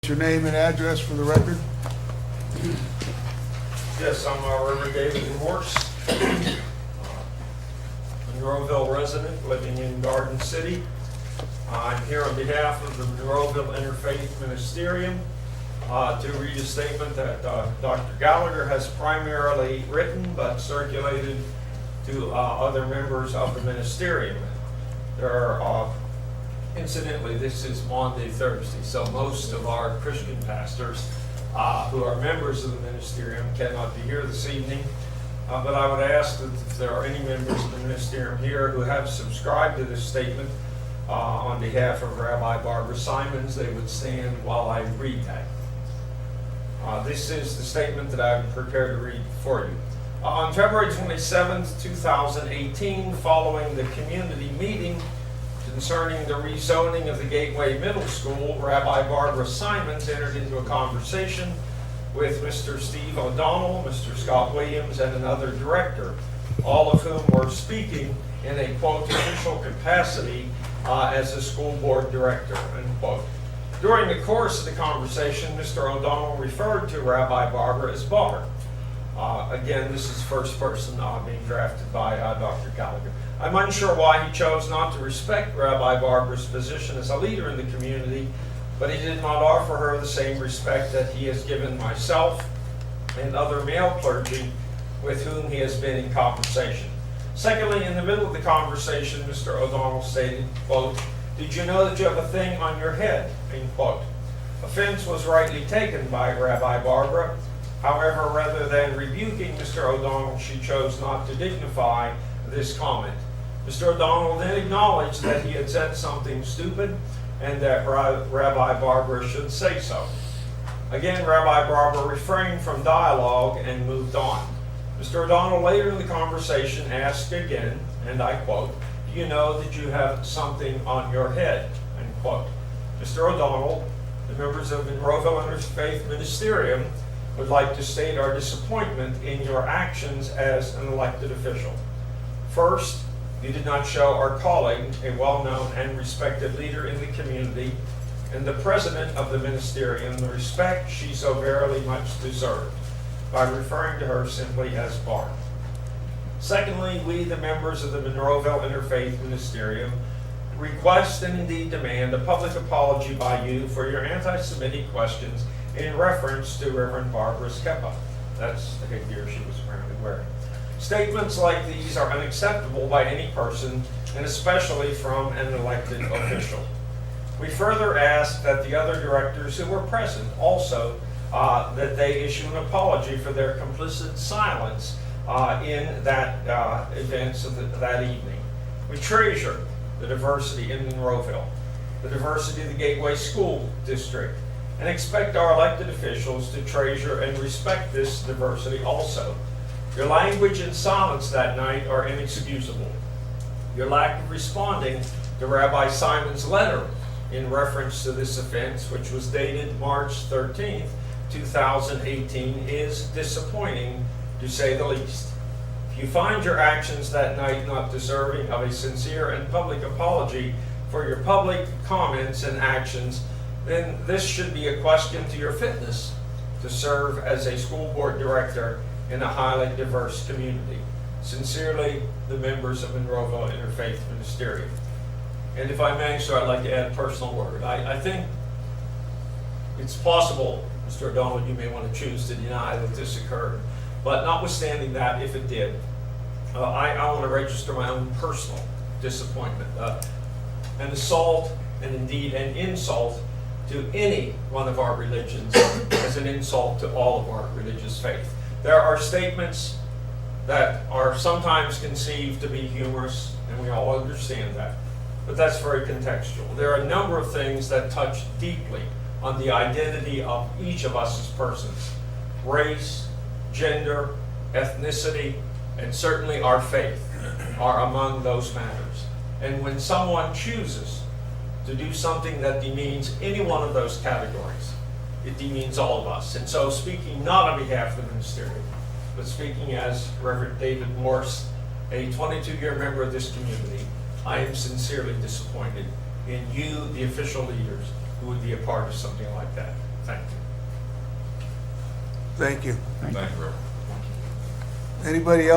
Your name and address for the record? Yes, I'm Rev Morse, Monroeville resident living in Garden City. I'm here on behalf of the Monroeville Interfaith Ministerium to read a statement that Dr. Gallagher has primarily written but circulated to other members of the ministerium. There are incidentally, this is Maundy, Thursday, so most of our Christian pastors who are members of the ministerium cannot be here this evening. But I would ask that if there are any members of the ministerium here who have subscribed to this statement on behalf of Rabbi Barbara Simons, they would stand while I read that. This is the statement that I'm prepared to read for you. On February 27th, 2018, following the community meeting concerning the rezoning of the Gateway Middle School, Rabbi Barbara Simons entered into a conversation with Mr. Steve O'Donnell, Mr. Scott Williams, and another director, all of whom were speaking in a, quote, official capacity as a school board director, end quote. During the course of the conversation, Mr. O'Donnell referred to Rabbi Barbara as Barb. Again, this is first person being drafted by Dr. Gallagher. I'm unsure why he chose not to respect Rabbi Barbara's position as a leader in the community, but he did not offer her the same respect that he has given myself and other male clergy with whom he has been in conversation. Secondly, in the middle of the conversation, Mr. O'Donnell stated, quote, "Did you know that you have a thing on your head?" End quote. Offense was rightly taken by Rabbi Barbara. However, rather than rebuking Mr. O'Donnell, she chose not to dignify this comment. Mr. O'Donnell then acknowledged that he had said something stupid and that Rabbi Barbara should say so. Again, Rabbi Barbara refrained from dialogue and moved on. Mr. O'Donnell later in the conversation asked again, and I quote, "Do you know that you have something on your head?" End quote. Mr. O'Donnell, the members of the Monroeville Interfaith Ministerium, would like to state our disappointment in your actions as an elected official. First, you did not show our colleague, a well-known and respected leader in the community, and the president of the ministerium, the respect she so very much deserved, by referring to her simply as Barb. Secondly, we, the members of the Monroeville Interfaith Ministerium, request and indeed demand a public apology by you for your anti-Semitic questions in reference to Reverend Barbara's kippah. That's the headgear she was apparently wearing. Statements like these are unacceptable by any person, and especially from an elected official. We further ask that the other directors who were present also that they issue an apology for their complicit silence in that events of that evening. We treasure the diversity in Monroeville, the diversity of the Gateway School District, and expect our elected officials to treasure and respect this diversity also. Your language and silence that night are inexcusable. Your lack of responding to Rabbi Simon's letter in reference to this offense, which was dated March 13th, 2018, is disappointing, to say the least. If you find your actions that night not deserving of a sincere and public apology for your public comments and actions, then this should be a question to your fitness to serve as a school board director in a highly diverse community. Sincerely, the members of Monroeville Interfaith Ministerium. And if I may, sir, I'd like to add a personal word. I think it's possible, Mr. O'Donnell, you may want to choose to deny that this occurred, but notwithstanding that, if it did, I want to register my own personal disappointment. An assault, and indeed an insult, to any one of our religions as an insult to all of our religious faith. There are statements that are sometimes conceived to be humorous, and we all understand that, but that's very contextual. There are a number of things that touch deeply on the identity of each of us as persons. Race, gender, ethnicity, and certainly our faith are among those matters. And when someone chooses to do something that demeans any one of those categories, it demeans all of us. And so, speaking not on behalf of the ministerium, but speaking as Reverend David Morse, a 22-year member of this community, I am sincerely disappointed in you, the official leaders, who would be a part of something like that. Thank you. Thank you. Thank you, Reverend. Anybody else?